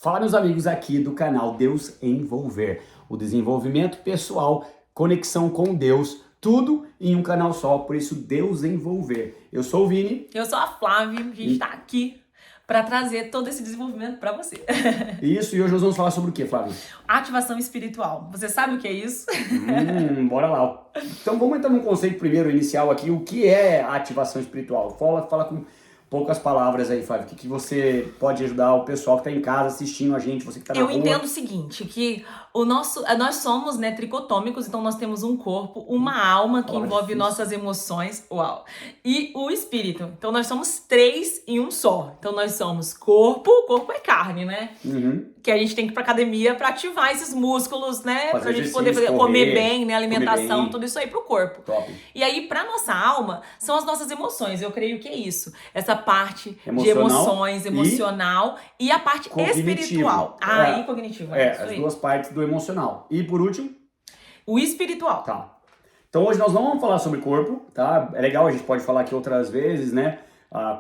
Fala, meus amigos aqui do canal Deus Envolver. O desenvolvimento pessoal, conexão com Deus, tudo em um canal só, por isso Deus Envolver. Eu sou o Vini. Eu sou a Flávia, a gente tá aqui para trazer todo esse desenvolvimento para você. Isso, e hoje nós vamos falar sobre o que, Flávia? Ativação espiritual. Você sabe o que é isso? Bora lá. Então vamos entrar num conceito primeiro, inicial aqui. O que é a ativação espiritual? Fala com poucas palavras aí, Flávia. O que você pode ajudar o pessoal que tá em casa assistindo a gente, você que tá na rua? Eu entendo o seguinte, que nós somos, tricotômicos, então nós temos um corpo, uma alma que envolve nossas emoções, e o espírito. Então nós somos três em um só. Então nós somos corpo é carne, né? Que a gente tem que ir pra academia pra ativar esses músculos, né? Pra gente poder comer bem, né? Alimentação, tudo isso aí pro corpo. Top. E aí, pra nossa alma, são as nossas emoções. Eu creio que é isso. Essa parte Emocional de emoções, emocional e a parte espiritual. E cognitivo. As duas partes do emocional. E por último? O espiritual. Tá. Então hoje nós não vamos falar sobre corpo, tá? É legal, a gente pode falar aqui outras vezes, né?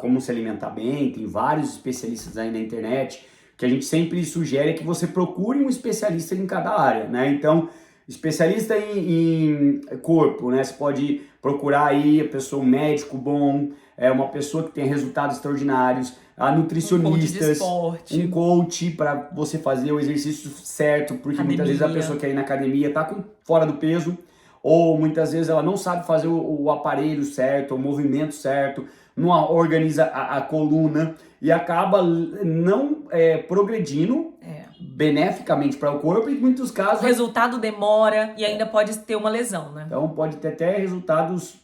Como se alimentar bem, tem vários especialistas aí na internet, que a gente sempre sugere que você procure um especialista em cada área, né? Então, especialista em corpo, né? Você pode procurar aí um médico bom, uma pessoa que tem resultados extraordinários, nutricionistas, um coach para você fazer o exercício certo, porque muitas vezes a pessoa que é ir na academia tá fora do peso, ou muitas vezes ela não sabe fazer o aparelho certo, o movimento certo, não organiza a coluna e acaba não progredindo beneficamente para o corpo e em muitos casos... O resultado demora e ainda pode ter uma lesão, né? Então pode ter até resultados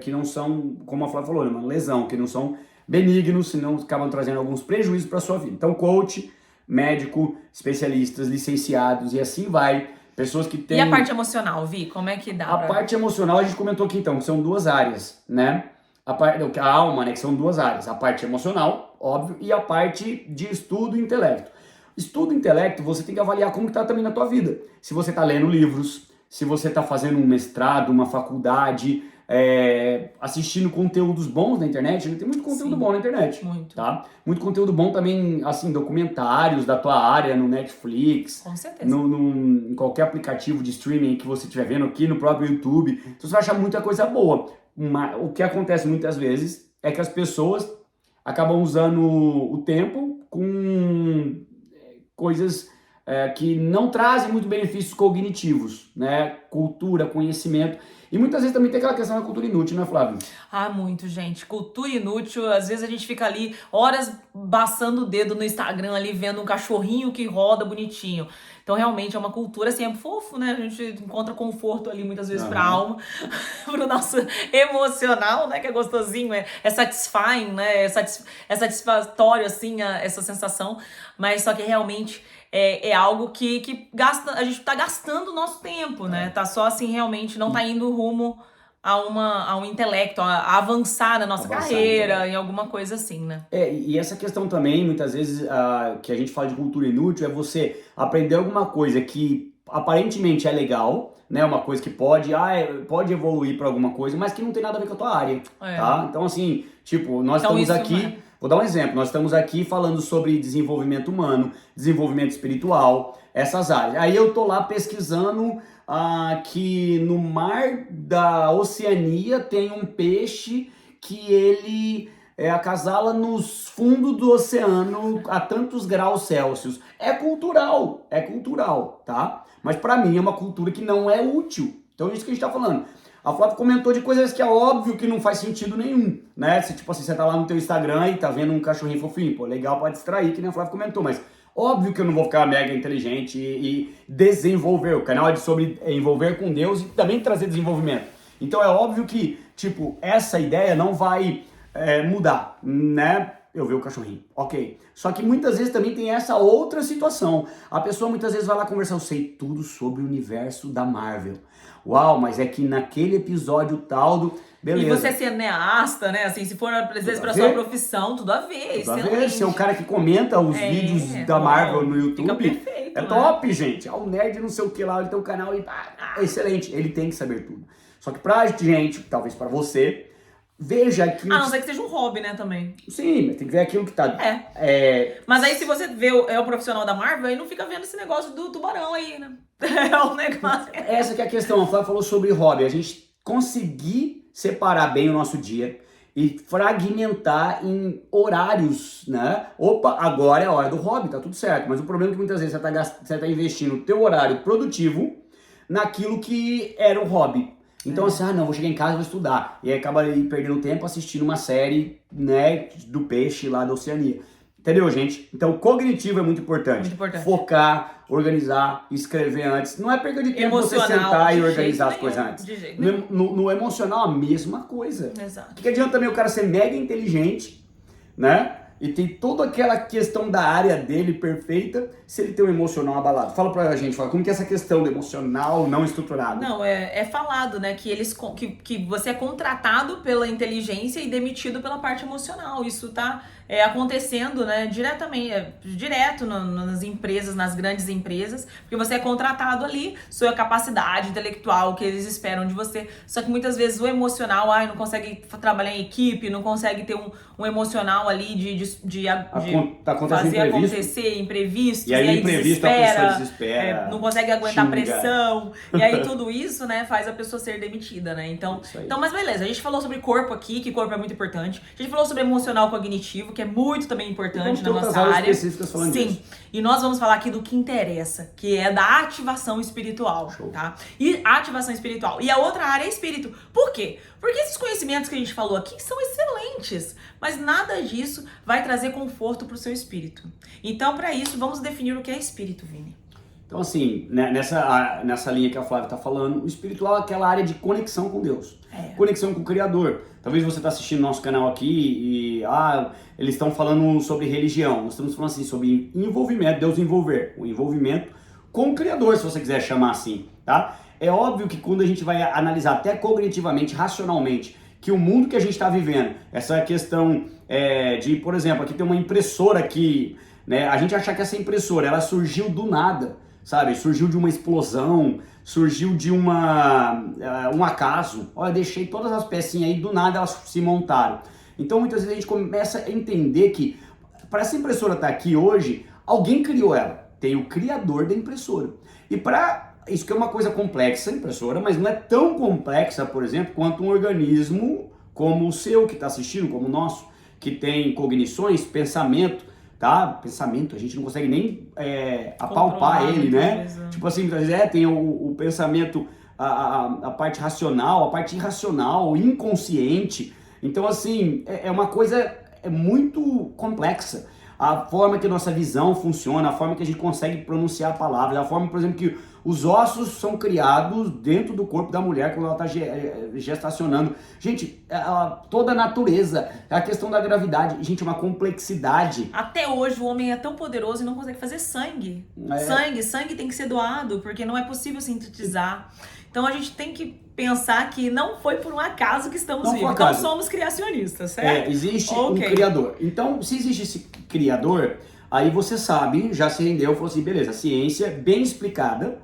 que não são, como a Flávia falou, uma lesão, que não são benignos, senão acabam trazendo alguns prejuízos para a sua vida. Então coach, médico, especialistas, licenciados e assim vai. Pessoas que têm... E a parte emocional, Vi? Como é que dá? A parte emocional a gente comentou aqui então, que são duas áreas, né? A alma, né, que são duas áreas. A parte emocional, óbvio, e a parte de estudo e intelecto. Estudo e intelecto, você tem que avaliar como está também na tua vida. Se você está lendo livros, se você está fazendo um mestrado, uma faculdade, assistindo conteúdos bons na internet, tem muito conteúdo bom na internet. Muito. Tá? Muito conteúdo bom também, assim, documentários da tua área, no Netflix. Com certeza. Em qualquer aplicativo de streaming que você estiver vendo aqui, no próprio YouTube. Então você vai achar muita coisa boa. O que acontece muitas vezes é que as pessoas acabam usando o tempo com coisas que não trazem muito benefícios cognitivos, né? Cultura, conhecimento. E muitas vezes também tem aquela questão da cultura inútil, né, Flávio? Muito, gente. Cultura inútil. Às vezes a gente fica ali horas baçando o dedo no Instagram ali, vendo um cachorrinho que roda bonitinho. Então, realmente, é uma cultura, assim, é fofo, né? A gente encontra conforto ali, muitas vezes, pra alma, pro nosso emocional, né? Que é gostosinho, é satisfying, né? É satisfatório, assim, essa sensação. Mas só que, realmente, é algo que gasta, a gente tá gastando o nosso tempo, né? Tá só, assim, realmente, não tá indo rumo a um intelecto, a avançar na nossa carreira, em alguma coisa assim, né? E essa questão também, muitas vezes, que a gente fala de cultura inútil, é você aprender alguma coisa que aparentemente é legal, né? Uma coisa que pode evoluir para alguma coisa, mas que não tem nada a ver com a tua área, tá? Então, assim, tipo, nós estamos aqui... Vou dar um exemplo, nós estamos aqui falando sobre desenvolvimento humano, desenvolvimento espiritual, essas áreas. Aí eu tô lá pesquisando que no mar da Oceania tem um peixe que ele acasala nos fundos do oceano a tantos graus Celsius. É cultural, tá? Mas pra mim é uma cultura que não é útil. Então é isso que a gente tá falando. A Flávia comentou de coisas que é óbvio que não faz sentido nenhum, né? Se, tipo assim, você tá lá no teu Instagram e tá vendo um cachorrinho fofinho, pô, legal pra distrair, que nem a Flávia comentou, mas óbvio que eu não vou ficar mega inteligente e desenvolver. O canal é sobre envolver com Deus e também trazer desenvolvimento. Então é óbvio que, tipo, essa ideia não vai mudar, né? Eu ver o cachorrinho, ok. Só que muitas vezes também tem essa outra situação. A pessoa muitas vezes vai lá conversar, eu sei tudo sobre o universo da Marvel. Uau, mas é que naquele episódio tal do... Beleza. E você é cineasta, né? Assim, se for às vezes pra sua profissão, tudo a ver, excelente. Você é o cara que comenta os vídeos da Marvel no YouTube. Fica perfeito, é top, gente. O nerd não sei o que lá, ele tem um canal e excelente. Ele tem que saber tudo. Só que pra gente, talvez pra você, veja aquilo. A não ser que seja um hobby, né, também. Sim, tem que ver aquilo que tá. Mas aí se você vê o profissional da Marvel, aí não fica vendo esse negócio do tubarão aí, né? É um negócio. Essa que é a questão. A Flávia falou sobre hobby. A gente conseguir separar bem o nosso dia e fragmentar em horários, né? Opa, agora é a hora do hobby, tá tudo certo. Mas o problema é que muitas vezes você tá investindo o teu horário produtivo naquilo que era o hobby. Então assim, não, vou chegar em casa e vou estudar. E aí acaba aí perdendo tempo assistindo uma série, né, do peixe lá da Oceania. Entendeu, gente? Então, o cognitivo é muito importante. Muito importante. Focar, organizar, escrever antes. Não é perda de tempo você Emocional, sentar e de organizar as jeito coisas nenhum, antes. de jeito nenhum. No emocional, a mesma coisa. Exato. O que adianta também o cara ser mega inteligente, né? E tem toda aquela questão da área dele perfeita, se ele tem um emocional abalado. Fala pra gente, como que é essa questão do emocional não estruturado? Não, é falado, né, que você é contratado pela inteligência e demitido pela parte emocional. Isso tá acontecendo, né, direto nas empresas, nas grandes empresas, porque você é contratado ali, sua capacidade intelectual que eles esperam de você. Só que muitas vezes o emocional, não consegue trabalhar em equipe, não consegue ter um emocional ali de fazer acontecer imprevistos, e aí imprevisto a pessoa desespera, não consegue aguentar xinga. Pressão, e aí tudo isso, né, faz a pessoa ser demitida, né? Então, mas beleza, a gente falou sobre corpo aqui, que corpo é muito importante. A gente falou sobre emocional cognitivo, que é muito também importante na nossa área. Específicas falando disso. E nós vamos falar aqui do que interessa, que é da ativação espiritual, tá? E ativação espiritual. E a outra área é espírito. Por quê? Porque esses conhecimentos que a gente falou aqui são excelentes, mas nada disso vai trazer conforto pro seu espírito. Então, para isso, vamos definir o que é espírito, Vini. Então, assim, né, nessa linha que a Flávia está falando, o espiritual é aquela área de conexão com Deus. Conexão com o Criador. Talvez você está assistindo nosso canal aqui e eles estão falando sobre religião. Nós estamos falando assim sobre envolvimento, Deus envolver. O envolvimento com o Criador, se você quiser chamar assim, tá? É óbvio que quando a gente vai analisar até cognitivamente, racionalmente, que o mundo que a gente está vivendo, essa questão de, por exemplo, aqui tem uma impressora que, né, a gente achar que essa impressora, ela surgiu do nada, sabe? Surgiu de uma explosão, surgiu de um acaso. Olha, deixei todas as pecinhas aí, do nada elas se montaram. Então muitas vezes a gente começa a entender que para essa impressora estar aqui hoje, alguém criou ela. Tem o criador da impressora. E para isso que é uma coisa complexa, a impressora, mas não é tão complexa, por exemplo, quanto um organismo como o seu que está assistindo, como o nosso, que tem cognições, pensamento, tá? Pensamento, a gente não consegue nem apalpar ele, né? Tipo assim, muitas vezes tem o pensamento, a parte racional, a parte irracional, o inconsciente. Então, assim, é uma coisa muito complexa. A forma que a nossa visão funciona, a forma que a gente consegue pronunciar a palavra, a forma, por exemplo, que os ossos são criados dentro do corpo da mulher quando ela está gestacionando. Gente, toda a natureza, a questão da gravidade, gente, é uma complexidade. Até hoje o homem é tão poderoso e não consegue fazer sangue. Sangue tem que ser doado, porque não é possível sintetizar. Então a gente tem que pensar que não foi por um acaso que estamos vivos. Então somos criacionistas, certo? Existe um criador. Então, se existe esse criador, aí você sabe, já se rendeu, falou assim, beleza, a ciência bem explicada,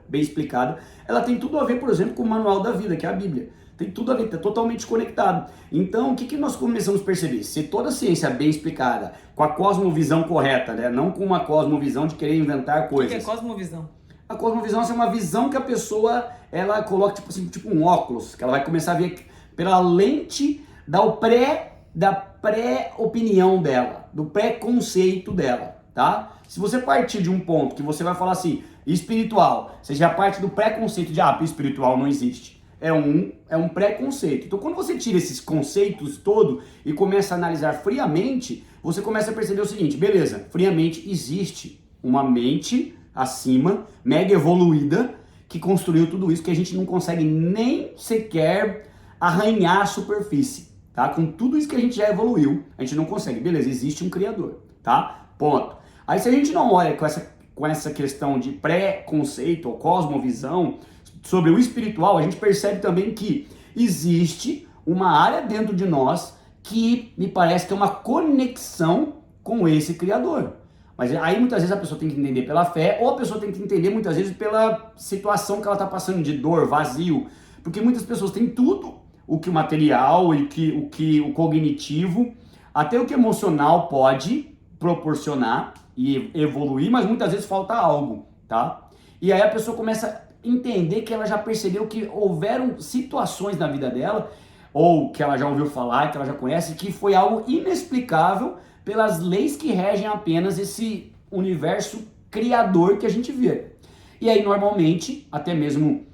ela tem tudo a ver, por exemplo, com o manual da vida, que é a Bíblia. Tem tudo a ver, está totalmente conectado. Então, o que nós começamos a perceber? Se toda a ciência bem explicada, com a cosmovisão correta, né? Não com uma cosmovisão de querer inventar coisas. O que é cosmovisão? A cosmovisão é uma visão que a pessoa, ela coloca tipo um óculos, que ela vai começar a ver pela lente da pré-opinião dela, do pré-conceito dela, tá? Se você partir de um ponto que você vai falar assim, espiritual, você já parte do pré-conceito de, espiritual não existe. É um pré-conceito. Então, quando você tira esses conceitos todos e começa a analisar friamente, você começa a perceber o seguinte, beleza, friamente existe uma mente acima, mega evoluída, que construiu tudo isso, que a gente não consegue nem sequer arranhar a superfície, tá? Com tudo isso que a gente já evoluiu, a gente não consegue. Beleza, existe um criador, tá? Ponto. Aí se a gente não olha com essa questão de pré-conceito ou cosmovisão sobre o espiritual, a gente percebe também que existe uma área dentro de nós que me parece que é uma conexão com esse criador. Mas aí muitas vezes a pessoa tem que entender pela fé, ou a pessoa tem que entender muitas vezes pela situação que ela está passando de dor, vazio. Porque muitas pessoas têm tudo, o que o material, o que o cognitivo, até o que o emocional pode proporcionar e evoluir, mas muitas vezes falta algo, tá? E aí a pessoa começa a entender que ela já percebeu que houveram situações na vida dela, ou que ela já ouviu falar, que ela já conhece, que foi algo inexplicável pelas leis que regem apenas esse universo criador que a gente vê. E aí, normalmente, até mesmo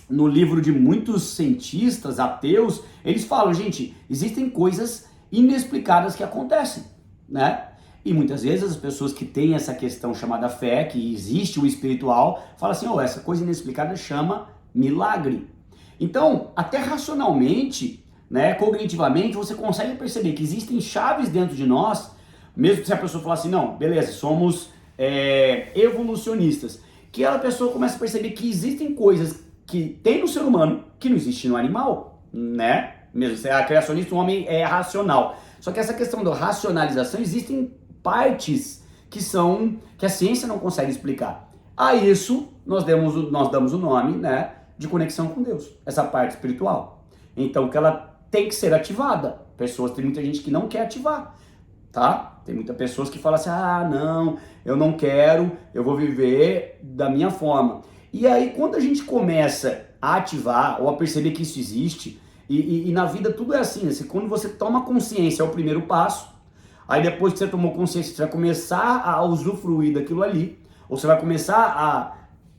no livro de muitos cientistas, ateus, eles falam, gente, existem coisas inexplicadas que acontecem, né? E muitas vezes as pessoas que têm essa questão chamada fé, que existe o espiritual, falam assim, oh, essa coisa inexplicada chama milagre. Então, até racionalmente, né, cognitivamente, você consegue perceber que existem chaves dentro de nós, mesmo se a pessoa falar assim, não, beleza, somos evolucionistas, que a pessoa começa a perceber que existem coisas que tem no ser humano que não existe no animal, né? Mesmo se é criacionista, o homem é racional. Só que essa questão da racionalização, existem partes que a ciência não consegue explicar. A isso nós damos o nome, né, de conexão com Deus, essa parte espiritual. Então que ela tem que ser ativada. Tem muita gente que não quer ativar, tá? Tem muitas pessoas que falam assim, ah, não, eu não quero, eu vou viver da minha forma. E aí, quando a gente começa a ativar ou a perceber que isso existe, e na vida tudo é assim, quando você toma consciência é o primeiro passo, aí depois que você tomou consciência, você vai começar a usufruir daquilo ali, ou você vai começar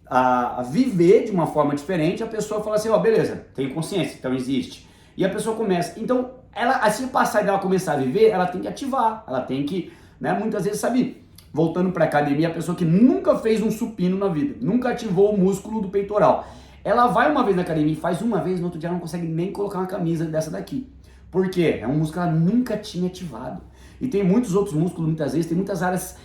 a viver de uma forma diferente, a pessoa fala assim, ó, beleza, tenho consciência, então existe. E a pessoa começa, então, ela, assim passar dela começar a viver, ela tem que ativar, ela tem que, né, muitas vezes, sabe, voltando para academia, a pessoa que nunca fez um supino na vida, nunca ativou o músculo do peitoral, ela vai uma vez na academia e faz uma vez, no outro dia ela não consegue nem colocar uma camisa dessa daqui. Por quê? É um músculo que ela nunca tinha ativado. E tem muitos outros músculos, muitas vezes, tem muitas áreas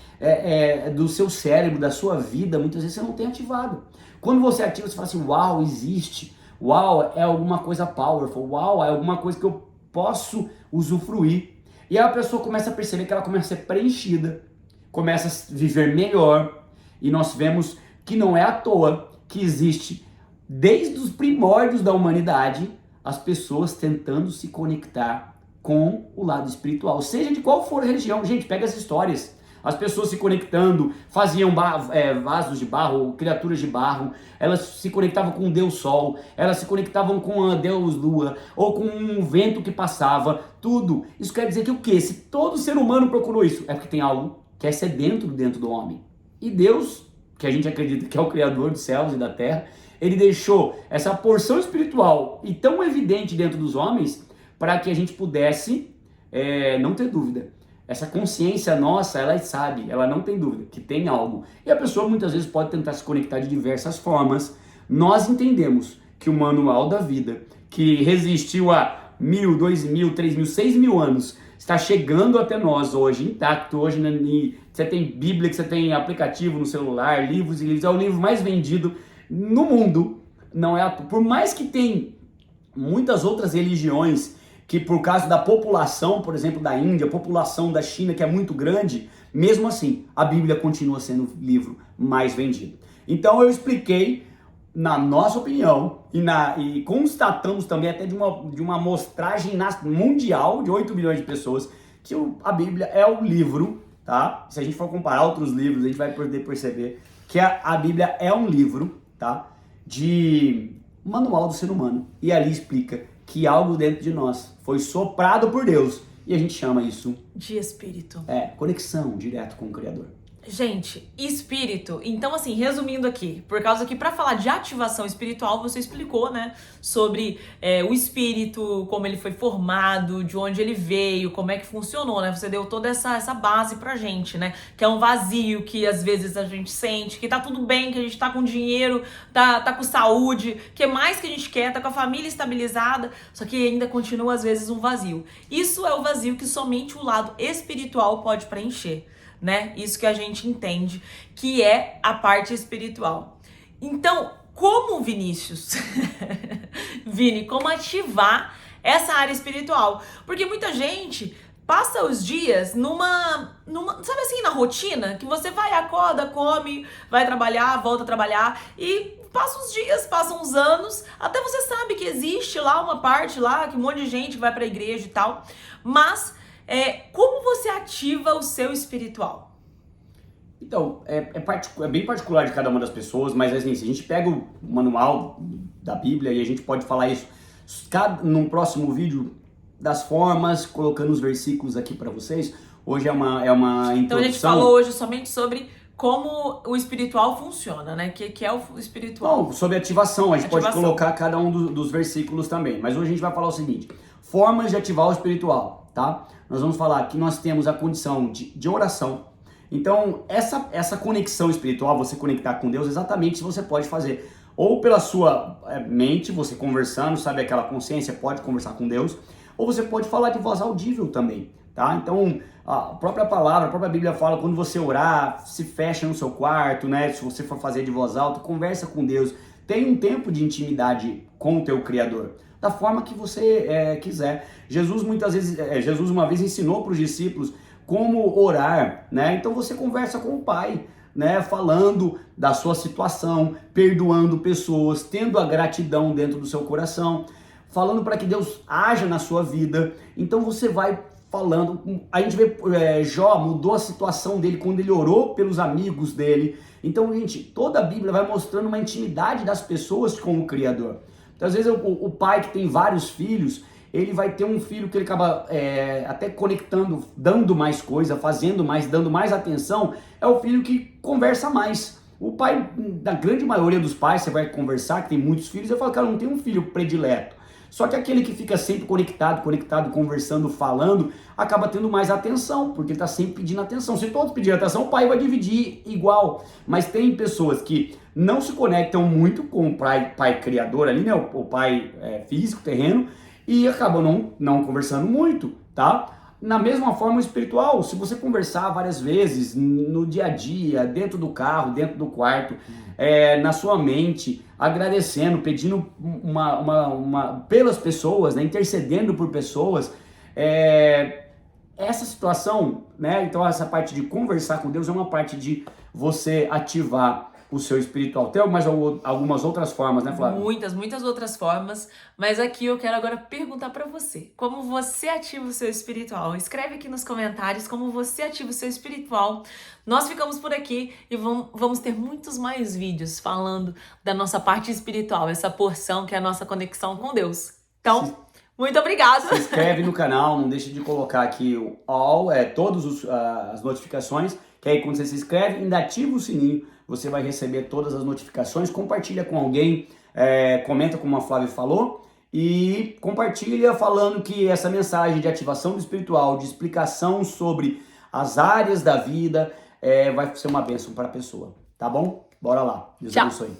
do seu cérebro, da sua vida, muitas vezes você não tem ativado. Quando você ativa, você fala assim, uau, existe, uau, é alguma coisa powerful, uau, é alguma coisa que eu posso usufruir. E aí a pessoa começa a perceber que ela começa a ser preenchida, começa a viver melhor, e nós vemos que não é à toa que existe, desde os primórdios da humanidade, as pessoas tentando se conectar com o lado espiritual, seja de qual for a religião. Gente, pega as histórias, as pessoas se conectando, faziam vasos de barro, criaturas de barro, elas se conectavam com o Deus Sol, elas se conectavam com o Deus Lua, ou com um vento que passava, tudo. Isso quer dizer que o quê? Se todo ser humano procurou isso, é porque tem algo que é sedento dentro do homem. E Deus, que a gente acredita que é o Criador dos céus e da terra, ele deixou essa porção espiritual e tão evidente dentro dos homens para que a gente pudesse não ter dúvida. Essa consciência nossa, ela sabe, ela não tem dúvida que tem algo. E a pessoa muitas vezes pode tentar se conectar de diversas formas. Nós entendemos que o manual da vida, que resistiu a 1.000, 2.000, 3.000, 6.000 anos, está chegando até nós hoje, intacto. Hoje você tem Bíblia, que você tem aplicativo no celular, livros e livros, é o livro mais vendido no mundo. Não é, por mais que tem muitas outras religiões que, por causa da população, por exemplo, da Índia, população da China, que é muito grande, mesmo assim, a Bíblia continua sendo o livro mais vendido. Então eu expliquei, na nossa opinião, e constatamos também até de uma amostragem mundial de 8 milhões de pessoas, que a Bíblia é o livro, tá? Se a gente for comparar outros livros, a gente vai poder perceber que a Bíblia é um livro, tá? De manual do ser humano. E ali explica que algo dentro de nós foi soprado por Deus. E a gente chama isso de espírito. Conexão direto com o Criador. Gente, espírito. Então, assim, resumindo aqui, por causa que para falar de ativação espiritual, você explicou, né, sobre o espírito, como ele foi formado, de onde ele veio, como é que funcionou, né? Você deu toda essa base pra gente, né? Que é um vazio que às vezes a gente sente, que tá tudo bem, que a gente tá com dinheiro, tá com saúde, que mais que a gente quer, tá com a família estabilizada, só que ainda continua às vezes um vazio. Isso é o vazio que somente o lado espiritual pode preencher, né? Isso que a gente entende que é a parte espiritual. Então, como Vinícius, Vini, como ativar essa área espiritual? Porque muita gente passa os dias sabe assim, na rotina, que você vai, acorda, come, vai trabalhar, volta a trabalhar e passa uns dias, passam uns anos, até você sabe que existe lá uma parte lá, que um monte de gente vai pra igreja e tal, mas como você ativa o seu espiritual? Então, é bem particular de cada uma das pessoas, mas assim, se a gente pega o manual da Bíblia e a gente pode falar isso num próximo vídeo das formas, colocando os versículos aqui para vocês. Hoje é uma introdução. Então a gente falou hoje somente sobre como o espiritual funciona, né? O que é o espiritual? Não, sobre ativação, a gente pode colocar cada um dos versículos também, mas hoje a gente vai falar o seguinte, formas de ativar o espiritual, tá? Nós vamos falar que nós temos a condição de oração. Então, essa conexão espiritual, você conectar com Deus, exatamente se você pode fazer ou pela sua mente, você conversando, sabe, aquela consciência, pode conversar com Deus, ou você pode falar de voz audível também, tá? Então, a própria palavra, a própria Bíblia fala, quando você orar, se fecha no seu quarto, né? Se você for fazer de voz alta, conversa com Deus, tem um tempo de intimidade com o teu Criador, da forma que você quiser. Jesus uma vez ensinou para os discípulos como orar, né? Então você conversa com o Pai, né? Falando da sua situação, perdoando pessoas, tendo a gratidão dentro do seu coração, falando para que Deus haja na sua vida. Então você vai falando. A gente vê Jó mudou a situação dele quando ele orou pelos amigos dele. Então, gente, toda a Bíblia vai mostrando uma intimidade das pessoas com o Criador. Então, às vezes o pai que tem vários filhos, ele vai ter um filho que ele acaba até conectando, dando mais coisa, fazendo mais, dando mais atenção, é o filho que conversa mais. O pai, da grande maioria dos pais, você vai conversar, que tem muitos filhos, eu falo, cara, não tem um filho predileto. Só que aquele que fica sempre conectado, conversando, falando, acaba tendo mais atenção, porque ele está sempre pedindo atenção. Se todos pedirem atenção, o pai vai dividir igual. Mas tem pessoas que não se conectam muito com o pai criador ali, né? O pai físico, terreno, e acabam não conversando muito, tá? Na mesma forma, o espiritual, se você conversar várias vezes no dia a dia, dentro do carro, dentro do quarto, na sua mente, agradecendo, pedindo pelas pessoas, né, intercedendo por pessoas, essa situação, né, então essa parte de conversar com Deus é uma parte de você ativar o seu espiritual. Tem algumas outras formas, né, Flávia? Muitas outras formas, mas aqui eu quero agora perguntar para você, como você ativa o seu espiritual? Escreve aqui nos comentários como você ativa o seu espiritual. Nós ficamos por aqui e vamos ter muitos mais vídeos falando da nossa parte espiritual, essa porção que é a nossa conexão com Deus. Então, muito obrigada! Se inscreve no canal, não deixe de colocar aqui o all, todas as notificações, que aí quando você se inscreve, ainda ativa o sininho, você vai receber todas as notificações, compartilha com alguém, comenta como a Flávia falou, e compartilha falando que essa mensagem de ativação do espiritual, de explicação sobre as áreas da vida, vai ser uma bênção para a pessoa, tá bom? Bora lá, Deus abençoe.